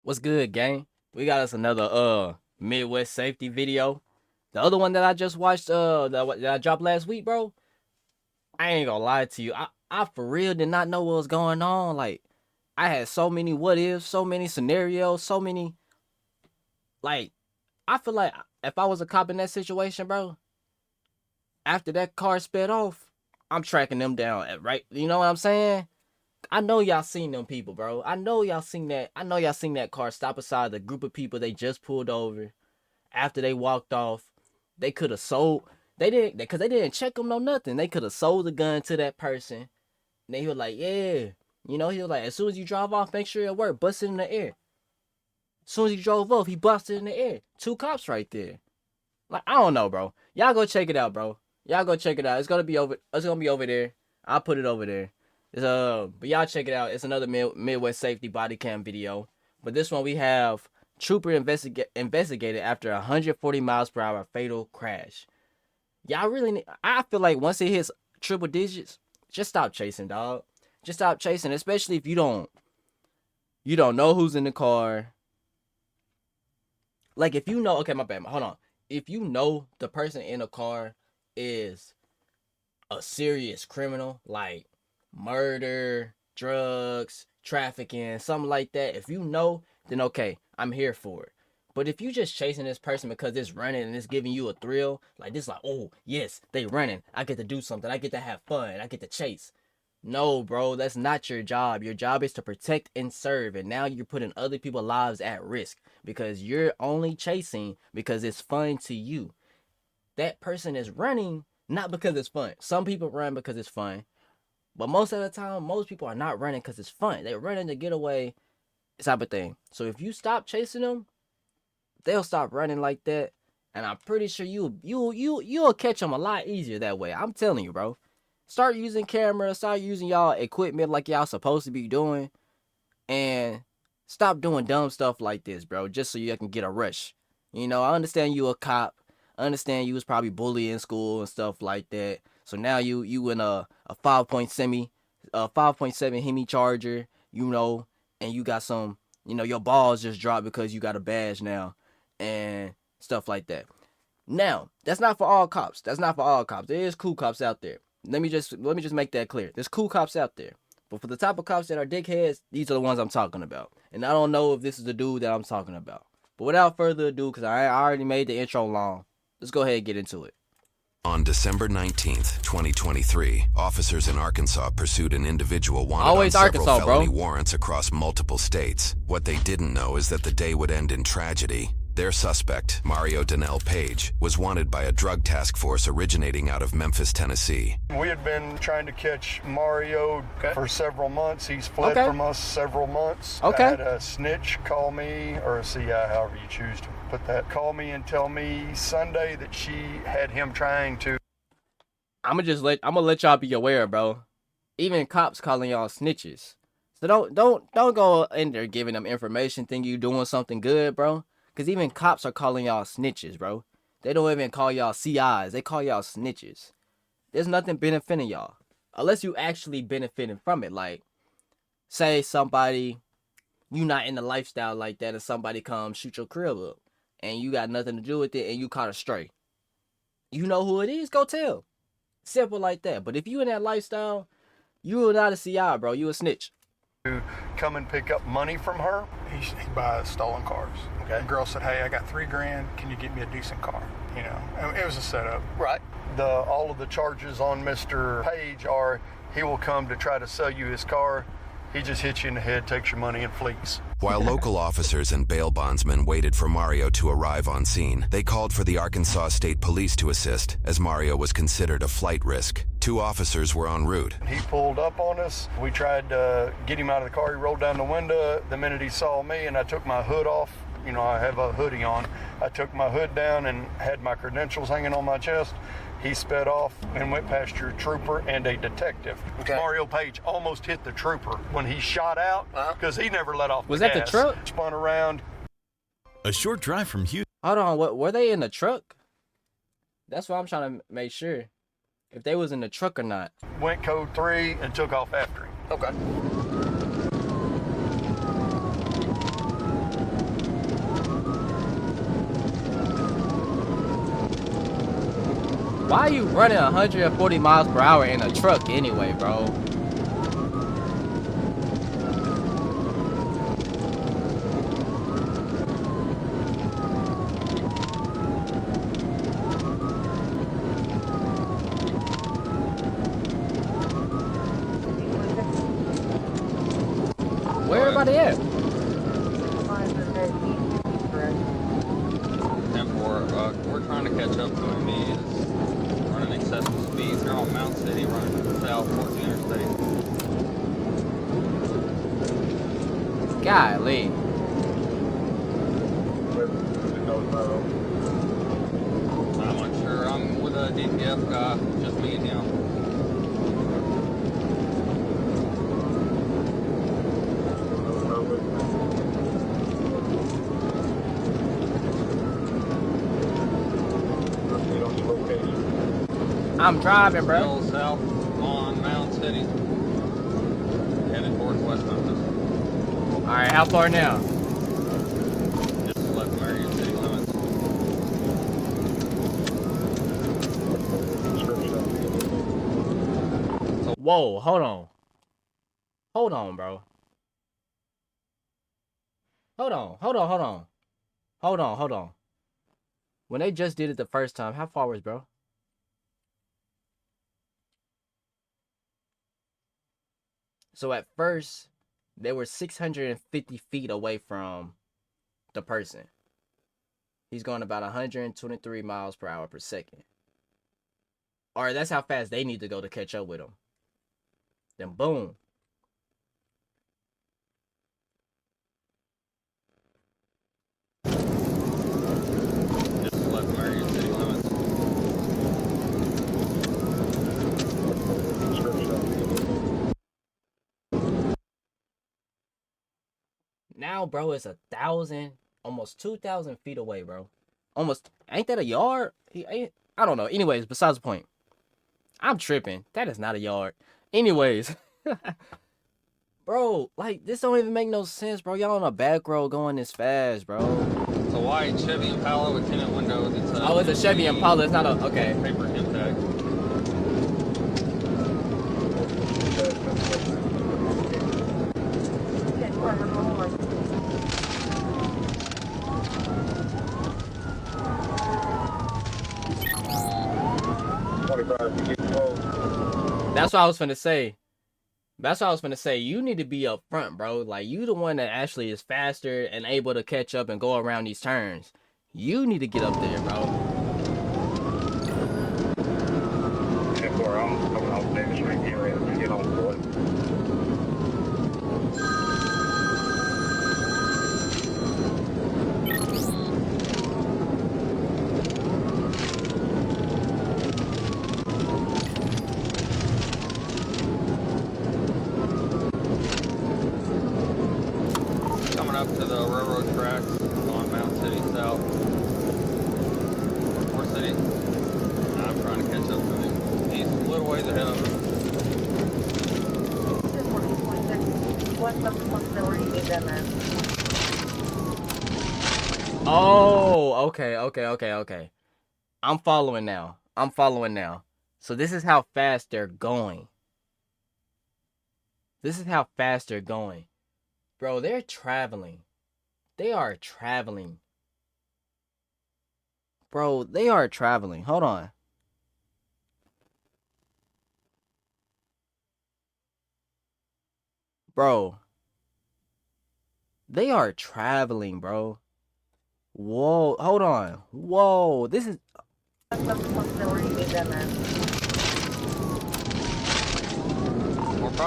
What's good, gang? We got us another Midwest safety video. The other one that I just watched, that I dropped last week, bro. I ain't gonna lie to you. I for real did not know what was going on. Like, I had so many what ifs, so many scenarios, so many like I feel like if I was a cop in that situation, bro, after that car sped off, I'm tracking them down right. You know what I'm saying? I know y'all seen them people, bro. I know y'all seen that. I know y'all seen that car stop beside the group of people they just pulled over. After they walked off, they could have sold. They didn't, because they didn't check them no nothing. They could have sold the gun to that person. And then he was like, yeah. He was like, as soon as you drive off, make sure it work. Bust it in the air. As soon as he drove off, he busted in the air. 2 cops right there. Like, I don't know, bro. Y'all go check it out, bro. Y'all go check it out. It's gonna be over there. I'll put it over there. But y'all check it out. It's another Midwest safety body cam video. But this one we have trooper investigated after 140 miles per hour fatal crash. Y'all really I feel like once it hits triple digits, just stop chasing, dog. Just stop chasing, especially if you don't know who's in the car. Like, if you know, okay, my bad. Hold on. If you know the person in the car is a serious criminal, like murder, drugs, trafficking, something like that, if you know, then okay, I'm here for it. But if you just chasing this person because it's running and it's giving you a thrill, like this, like, oh yes, they running, I get to do something, I get to have fun, I get to chase. No, bro, that's not your job. Your job is to protect and serve, and now you're putting other people's lives at risk because you're only chasing because it's fun to you. That person is running not because it's fun. Some people run because it's fun. But most of the time, most people are not running because it's fun. They're running to get away, type of thing. So if you stop chasing them, they'll stop running like that. And I'm pretty sure you'll catch them a lot easier that way. I'm telling you, bro. Start using cameras. Start using y'all equipment like y'all supposed to be doing. And stop doing dumb stuff like this, bro. Just so you can get a rush. I understand you a cop. I understand you was probably bullied in school and stuff like that. So now you in a 5.7 Hemi Charger, and you got some, your balls just dropped because you got a badge now and stuff like that. Now, that's not for all cops. There is cool cops out there. Let me just make that clear. There's cool cops out there. But for the type of cops that are dickheads, these are the ones I'm talking about. And I don't know if this is the dude that I'm talking about. But without further ado, because I already made the intro long, let's go ahead and get into it. On December 19th, 2023, officers in Arkansas pursued an individual wanted on several felony warrants across multiple states. What they didn't know is that the day would end in tragedy. Their suspect, Mario Donnell Page, was wanted by a drug task force originating out of Memphis, Tennessee. We had been trying to catch Mario for several months. He's fled from us several months. I had a snitch call me, or a CI, however you choose to put that, call me and tell me Sunday that she had him trying to. I'm gonna let y'all be aware, bro. Even cops calling y'all snitches. So don't go in there giving them information thinking you doing something good, bro. Because even cops are calling y'all snitches, bro. They don't even call y'all CIs. They call y'all snitches. There's nothing benefiting y'all. Unless you actually benefiting from it. Like, say somebody, you not in the lifestyle like that, and somebody comes shoot your crib up. And you got nothing to do with it, and you caught a stray. You know who it is, go tell. Simple like that. But if you in that lifestyle, you are not a CI, bro. You a snitch. To come and pick up money from her. He buys stolen cars. Okay. The girl said, hey, I got $3,000. Can you get me a decent car? It was a setup. Right. All of the charges on Mr. Page are he will come to try to sell you his car. He just hits you in the head, takes your money, and flees. While local officers and bail bondsmen waited for Mario to arrive on scene, they called for the Arkansas State Police to assist, as Mario was considered a flight risk. 2 officers were en route. He pulled up on us. We tried to get him out of the car. He rolled down the window. The minute he saw me, and I took my hood off, I have a hoodie on. I took my hood down and had my credentials hanging on my chest. He sped off and went past your trooper and a detective. Okay. Mario Page almost hit the trooper when he shot out because he never let off the gas. Was that the truck? Spun around. A short drive from Houston. Hold on, what were they in the truck? That's what I'm trying to make sure. If they was in the truck or not. Went code 3 and took off after him. Okay. Why are you running 140 miles per hour in a truck anyway, bro? Where everybody at? We're trying to catch up to him. He is running excessive speeds. They're on Mount City, running south towards the interstate. Golly. I'm unsure. I'm with a DPF guy, just me and him. I'm driving, bro. Still south on Mount City, headed towards West Memphis. Alright, how far now? Just left Marion city limits. Whoa, hold on. Hold on, bro. Hold on. When they just did it the first time, how far was, bro? So at first, they were 650 feet away from the person. He's going about 123 miles per hour per second. Alright, that's how fast they need to go to catch up with him. Then boom. Just left Marion city limits. Now, bro, it's 1,000, almost 2,000 feet away, bro. Almost, ain't that a yard? I don't know. Anyways, besides the point. I'm tripping. That is not a yard. Anyways. Bro, like, this don't even make no sense, bro. Y'all on a back road going this fast, bro. It's a white Chevy Impala with tinted windows. Oh, it's a Chevy Impala. It's not a, okay. Paper impact. That's what I was finna say. You need to be up front, bro. Like, you the one that actually is faster and able to catch up and go around these turns. You need to get up there, bro. I'm coming off Davis Street, getting ready to get on board. Coming up to the railroad tracks on Mount City South. Or City. I'm trying to catch up to him. He's a little ways ahead of him. Oh, okay. I'm following now. So this is how fast they're going. Bro, they're traveling. They are traveling. Bro, they are traveling. Hold on. Bro. They are traveling, bro. Whoa, hold on. Whoa, this is... We're probably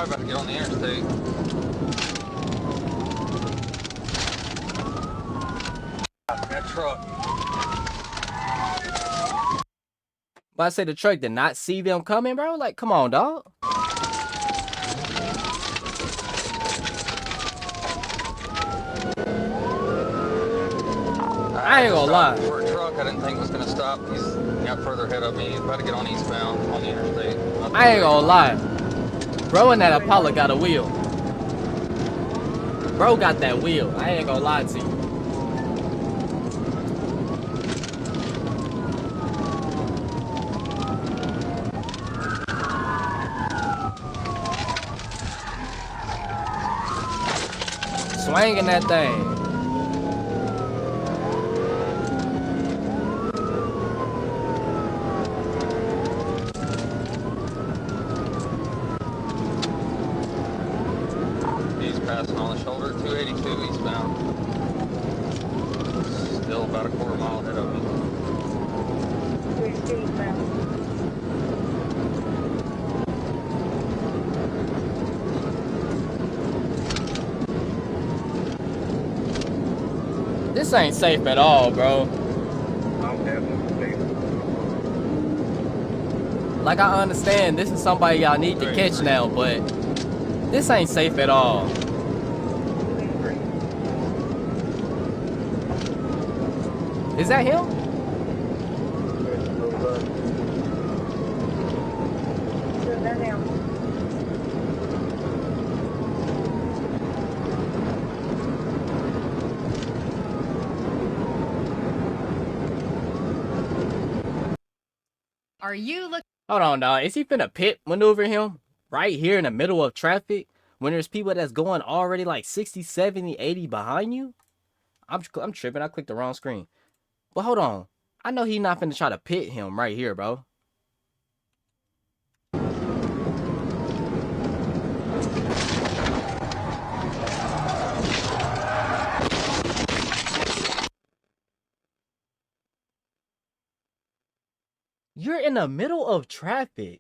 about to get on the interstate. That truck. But I say the truck did not see them coming, bro. Like, come on, dog. I ain't gonna lie. For a truck, I didn't think it was gonna stop. He's got further ahead of me. He's about to get on eastbound on the interstate. I ain't gonna lie. Bro in that Impala got a wheel. Bro got that wheel. I ain't gonna lie to you. swinging that thing. He's passing on the shoulder, 282 eastbound. Still about a quarter mile ahead of me. 282 eastbound. This ain't safe at all, bro. I'm definitely safe. Like, I understand this is somebody y'all need to catch now, but this ain't safe at all. Is that him? Good, they're down. Are you looking? Hold on, dog. Is he finna pit maneuver him right here in the middle of traffic when there's people that's going already like 60, 70, 80 behind you? I'm tripping. I clicked the wrong screen. But hold on. I know he not finna try to pit him right here, bro. You're in the middle of traffic.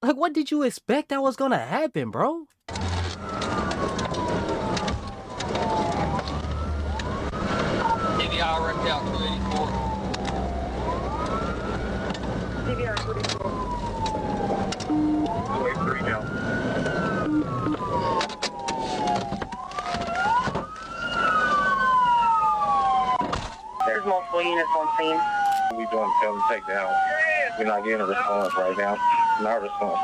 Like, what did you expect that was gonna happen, bro? TVI wrecked out 284. CVR 44. 283 now. There's multiple units on scene. We doing film takedown. We're not getting a response right now. Not a response.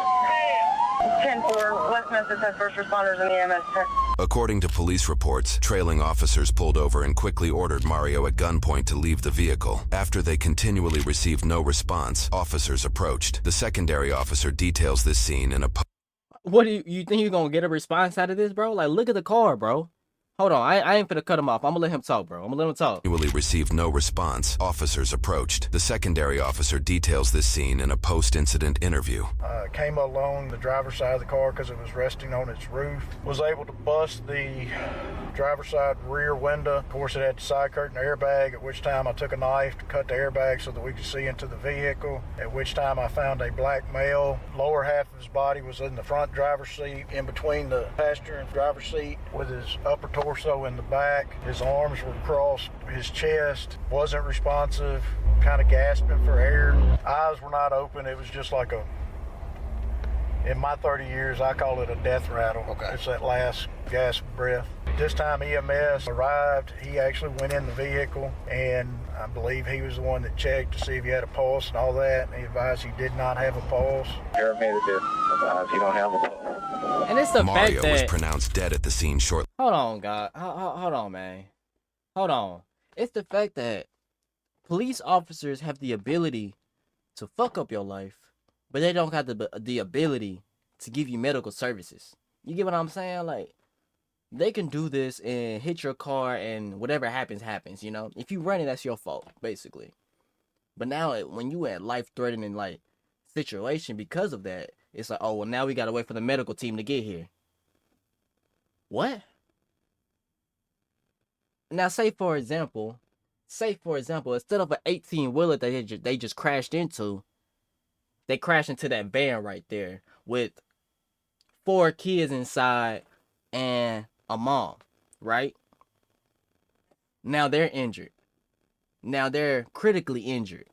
10-4, West Memphis has first responders in the EMS tent. According to police reports, trailing officers pulled over and quickly ordered Mario at gunpoint to leave the vehicle. After they continually received no response, officers approached. The secondary officer details this scene in a... What do you think you're gonna get a response out of this, bro? Like, look at the car, bro. Hold on, I ain't finna cut him off. I'm gonna let him talk, bro. I'm gonna let him talk. Continually received no response, officers approached. The secondary officer details this scene in a post-incident interview. Came along the driver's side of the car because it was resting on its roof. Was able to bust the driver's side rear window. Of course, it had the side curtain airbag, at which time I took a knife to cut the airbag so that we could see into the vehicle, at which time I found a black male. Lower half of his body was in the front driver's seat, in between the passenger and driver's seat, with his upper torso in the back. His arms were crossed. His chest wasn't responsive, kind of gasping for air. Eyes were not open. It was just like a, in my 30 years, I call it a death rattle. Okay. It's that last gasp breath. This time EMS arrived. He actually went in the vehicle, and I believe he was the one that checked to see if he had a pulse and all that. And he advised he did not have a pulse. Paramedic advised he don't have a pulse. And it's the Mario fact that was pronounced dead at the scene shortly. hold on, God. Hold on, man. Hold on. It's the fact that police officers have the ability to fuck up your life, but they don't have the ability to give you medical services. You get what I'm saying? Like, they can do this and hit your car, and whatever happens, happens, you know? If you run it, that's your fault, basically. But now, when you at life-threatening, like, situation because of that, it's like, oh, well, now we gotta wait for the medical team to get here. What? Now, say for example, instead of an 18-wheeler that they just crashed into, they crashed into that van right there with 4 kids inside and a mom, right? Now they're injured. Now they're critically injured.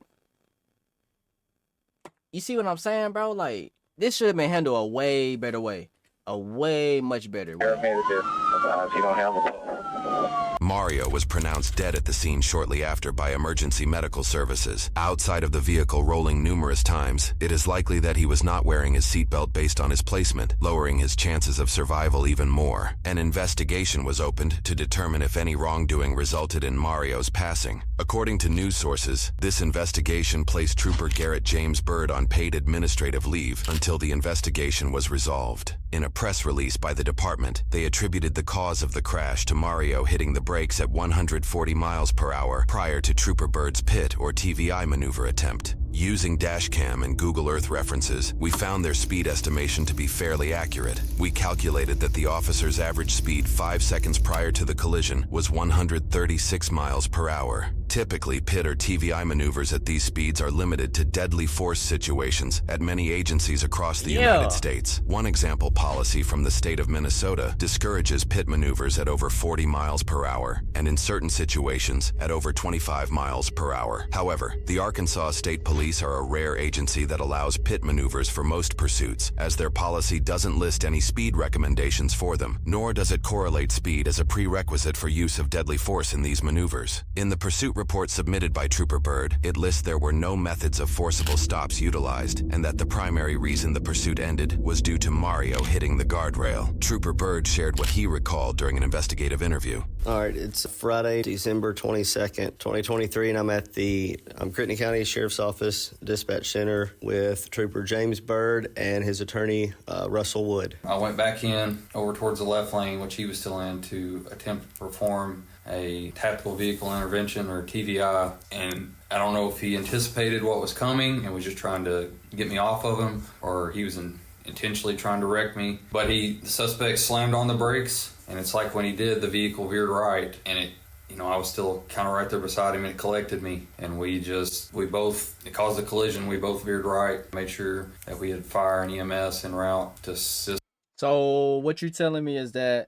You see what I'm saying, bro? Like, this should have been handled a way better way. A way much better way. Paramedic advised he don't have a pulse. Mario was pronounced dead at the scene shortly after by emergency medical services. Outside of the vehicle rolling numerous times, it is likely that he was not wearing his seatbelt based on his placement, lowering his chances of survival even more. An investigation was opened to determine if any wrongdoing resulted in Mario's passing. According to news sources, this investigation placed Trooper Garrett James Byrd on paid administrative leave until the investigation was resolved. In a press release by the department, they attributed the cause of the crash to Mario hitting the brakes at 140 miles per hour prior to Trooper Bird's pit or TVI maneuver attempt. Using dashcam and Google Earth references, we found their speed estimation to be fairly accurate. We calculated that the officer's average speed 5 seconds prior to the collision was 136 miles per hour. Typically, pit or TVI maneuvers at these speeds are limited to deadly force situations at many agencies across the United States. One example policy from the state of Minnesota discourages pit maneuvers at over 40 miles per hour, and in certain situations, at over 25 miles per hour. However, the Arkansas State Police are a rare agency that allows pit maneuvers for most pursuits, as their policy doesn't list any speed recommendations for them, nor does it correlate speed as a prerequisite for use of deadly force in these maneuvers. In the pursuit report submitted by Trooper Byrd, it lists there were no methods of forcible stops utilized, and that the primary reason the pursuit ended was due to Mario hitting the guardrail. Trooper Byrd shared what he recalled during an investigative interview. All right, it's Friday, December 22nd, 2023, and I'm at the Crittenden County Sheriff's Office Dispatch Center with Trooper James Byrd and his attorney, Russell Wood. I went back in over towards the left lane, which he was still in, to attempt to perform a tactical vehicle intervention or TVI, and I don't know if he anticipated what was coming and was just trying to get me off of him, or he was intentionally trying to wreck me. But the suspect slammed on the brakes, and it's like when he did, the vehicle veered right, and I was still kind of right there beside him, and it collected me, and it caused a collision. We both veered right, made sure that we had fire and EMS en route to assist. So what you're telling me is that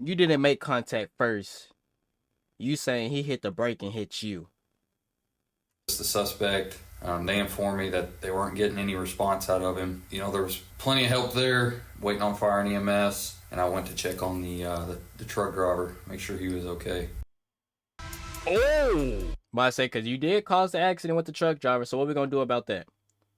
you didn't make contact first. You saying he hit the brake and hit you. The suspect, they informed me that they weren't getting any response out of him. There was plenty of help there, waiting on fire and EMS, and I went to check on the truck driver, make sure he was okay. Oh! But I say, because you did cause the accident with the truck driver, so what we going to do about that?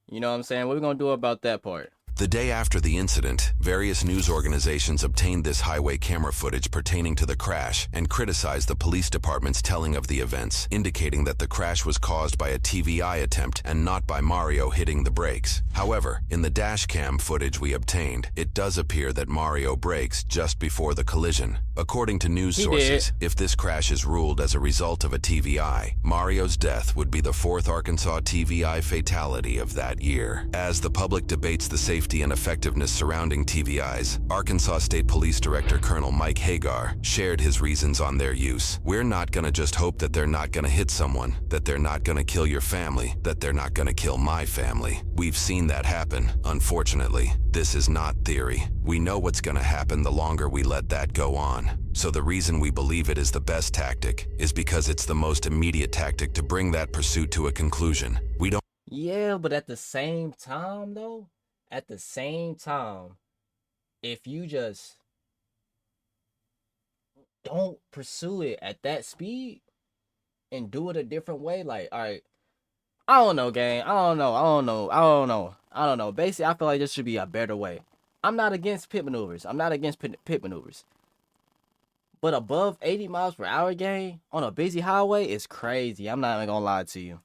You know what I'm saying? What we going to do about that part? The day after the incident, various news organizations obtained this highway camera footage pertaining to the crash and criticized the police department's telling of the events, indicating that the crash was caused by a TVI attempt and not by Mario hitting the brakes. However, in the dash cam footage we obtained, it does appear that Mario brakes just before the collision. According to news sources, if this crash is ruled as a result of a TVI, Mario's death would be the 4th Arkansas TVI fatality of that year. As the public debates the safety and effectiveness surrounding TVIs, Arkansas State Police Director Colonel Mike Hagar shared his reasons on their use. We're not gonna just hope that they're not gonna hit someone, that they're not gonna kill your family, that they're not gonna kill my family. We've seen that happen, unfortunately. This is not theory. We know what's gonna happen the longer we let that go on. So the reason we believe it is the best tactic is because it's the most immediate tactic to bring that pursuit to a conclusion. We don't. Yeah, but at the same time, if you just don't pursue it at that speed and do it a different way, like, all right, I don't know, gang. I don't know. Basically, I feel like this should be a better way. I'm not against pit maneuvers. But above 80 miles per hour, gang, on a busy highway is crazy. I'm not even gonna lie to you.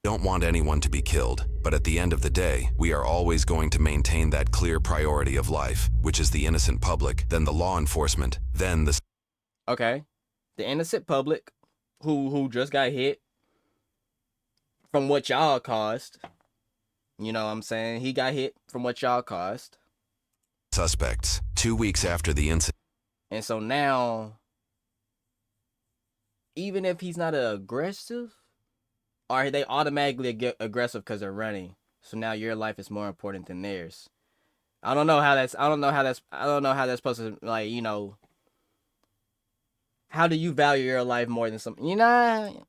Don't want anyone to be killed, but at the end of the day, we are always going to maintain that clear priority of life, which is the innocent public, then the law enforcement, then the... Okay, the innocent public who just got hit from what y'all caused. You know what I'm saying? He got hit from what y'all caused. Suspects, 2 weeks after the incident. And so now, even if he's not aggressive, or they automatically get aggressive because they're running. So now your life is more important than theirs. I don't know how that's supposed to, like, How do you value your life more than something? You know.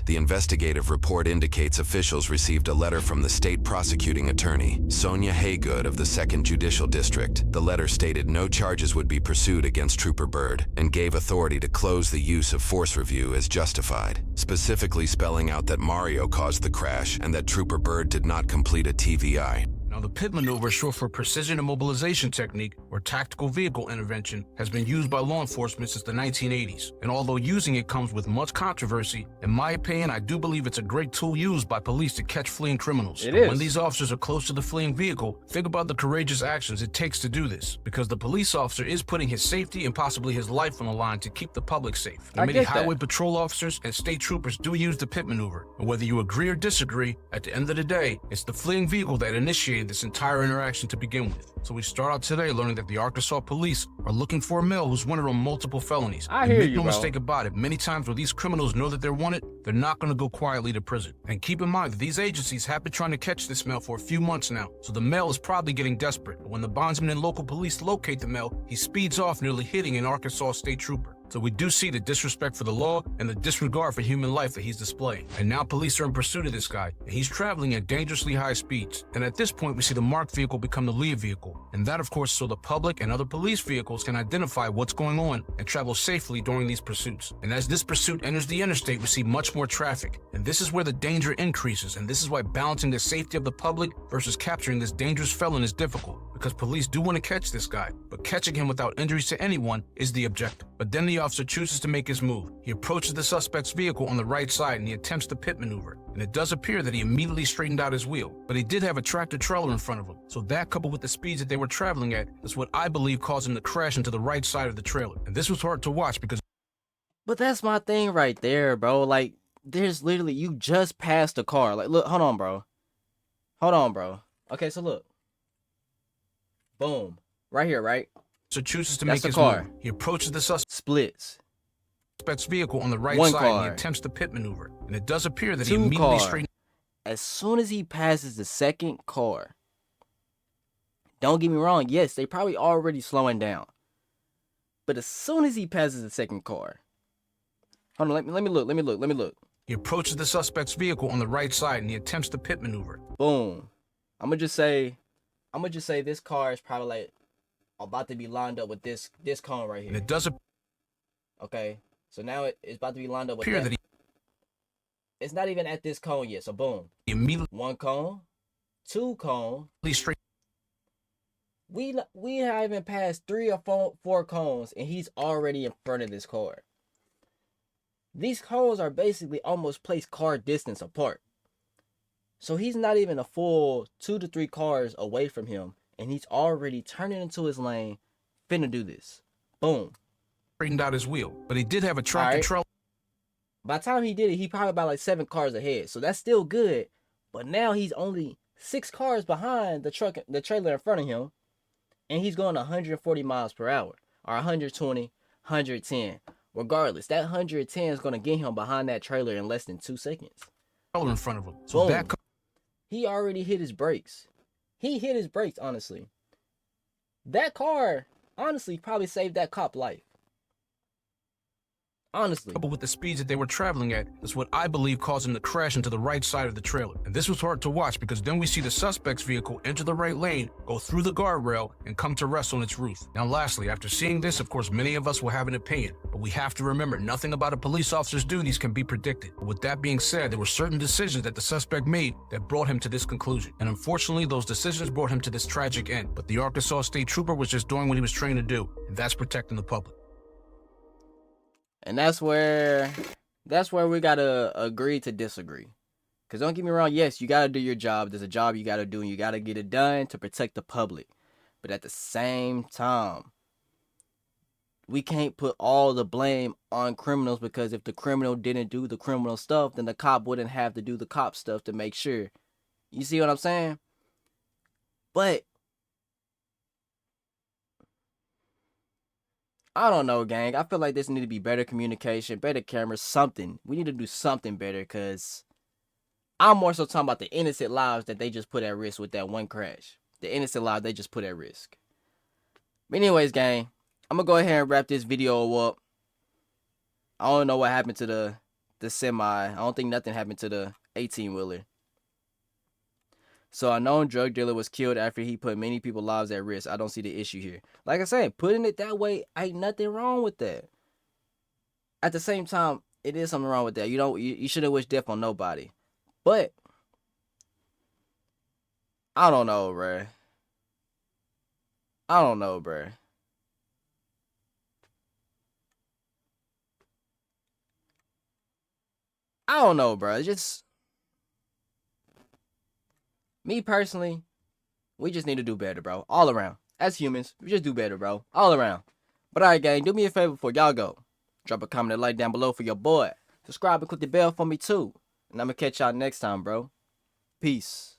The investigative report indicates officials received a letter from the state prosecuting attorney, Sonia Haygood of the 2nd Judicial District. The letter stated no charges would be pursued against Trooper Byrd and gave authority to close the use of force review as justified, specifically spelling out that Mario caused the crash and that Trooper Byrd did not complete a TVI. Now, the PIT maneuver, short for Precision Immobilization Technique, or Tactical Vehicle Intervention, has been used by law enforcement since the 1980s. And although using it comes with much controversy, in my opinion, I do believe it's a great tool used by police to catch fleeing criminals. It is. When these officers are close to the fleeing vehicle, think about the courageous actions it takes to do this, because the police officer is putting his safety and possibly his life on the line to keep the public safe. And many highway patrol officers and state troopers do use the PIT maneuver. And whether you agree or disagree, at the end of the day, it's the fleeing vehicle that initiated this entire interaction to begin with. So we start out today learning that the Arkansas police are looking for a male who's wanted on multiple felonies. Make no mistake about it, many times when these criminals know that they're wanted, they're not going to go quietly to prison. And keep in mind that these agencies have been trying to catch this male for a few months now, so the male is probably getting desperate. But when the bondsman and local police locate the male, he speeds off, nearly hitting an Arkansas state trooper. So we do see the disrespect for the law and the disregard for human life that he's displaying. And now police are in pursuit of this guy, and he's traveling at dangerously high speeds. And at this point, we see the marked vehicle become the lead vehicle. And that, of course, so the public and other police vehicles can identify what's going on and travel safely during these pursuits. And as this pursuit enters the interstate, we see much more traffic. And this is where the danger increases. And this is why balancing the safety of the public versus capturing this dangerous felon is difficult. Because police do want to catch this guy, but catching him without injuries to anyone is the objective. But then the officer chooses to make his move. He approaches the suspect's vehicle on the right side and he attempts the pit maneuver. And it does appear that he immediately straightened out his wheel, but he did have a tractor trailer in front of him. So that, coupled with the speeds that they were traveling at, is what I believe caused him to crash into the right side of the trailer. And this was hard to watch because... But that's my thing right there, bro. Like, there's literally, you just passed a car. Like, look, hold on, bro. Hold on, bro. Okay, so look. Boom. Right here, right? So chooses to That's make his car. move. He approaches the suspect's vehicle on the right One side car. and he attempts the pit maneuver. And it does appear that he Two immediately car. straightened... As soon as he passes the second car, don't get me wrong, yes, they probably already slowing down. But as soon as he passes the second car, hold on, let me look. He approaches the suspect's vehicle on the right side and he attempts the pit maneuver. Boom. I'm gonna just say this car is probably like about to be lined up with this cone right here. And it does okay. So now it's about to be lined up with appear that. that It's not even at this cone yet. So boom. he immediately One cone, two cone. straight... We haven't passed 3 or 4 cones and he's already in front of this car. These cones are basically almost placed car distance apart. So he's not even a full 2 to 3 cars away from him and he's already turning into his lane, finna do this. Boom. straightened out his wheel, but he did have a tractor trailer. By the time he did it, he probably about like 7 cars ahead. So that's still good. But now he's only 6 cars behind the trailer in front of him. And he's going 140 miles per hour. Or 120, 110. Regardless, that 110 is going to get him behind that trailer in less than 2 seconds. In front of him. So boom. He already hit his brakes. He hit his brakes, honestly. That car, honestly, probably saved that cop life. Honestly. Coupled with the speeds that they were traveling at, is what I believe caused him to crash into the right side of the trailer. And this was hard to watch because then we see the suspect's vehicle enter the right lane, go through the guardrail, and come to rest on its roof. Now lastly, after seeing this, of course, many of us will have an opinion, but we have to remember nothing about a police officer's duties can be predicted. But with that being said, there were certain decisions that the suspect made that brought him to this conclusion. And unfortunately, those decisions brought him to this tragic end. But the Arkansas State Trooper was just doing what he was trained to do, and that's protecting the public. And that's where we gotta agree to disagree. Cause don't get me wrong, yes, you gotta do your job. There's a job you gotta do, and you gotta get it done to protect the public. But at the same time, we can't put all the blame on criminals, because if the criminal didn't do the criminal stuff, then the cop wouldn't have to do the cop stuff to make sure. You see what I'm saying? But I don't know, gang. I feel like this need to be better communication, better cameras, something. We need to do something better, because I'm more so talking about the innocent lives that they just put at risk with that one crash. The innocent lives they just put at risk. But anyways, gang, I'm going to go ahead and wrap this video up. I don't know what happened to the semi. I don't think nothing happened to the 18-wheeler. So a known drug dealer was killed after he put many people's lives at risk. I don't see the issue here. Like I said, putting it that way, ain't nothing wrong with that. At the same time, it is something wrong with that. You shouldn't wish death on nobody. But I don't know, bruh. I don't know, bruh. I don't know, bruh. Just me personally, we just need to do better, bro. All around. As humans, we just do better, bro. All around. But alright, gang, do me a favor before y'all go. Drop a comment and like down below for your boy. Subscribe and click the bell for me too. And I'm gonna catch y'all next time, bro. Peace.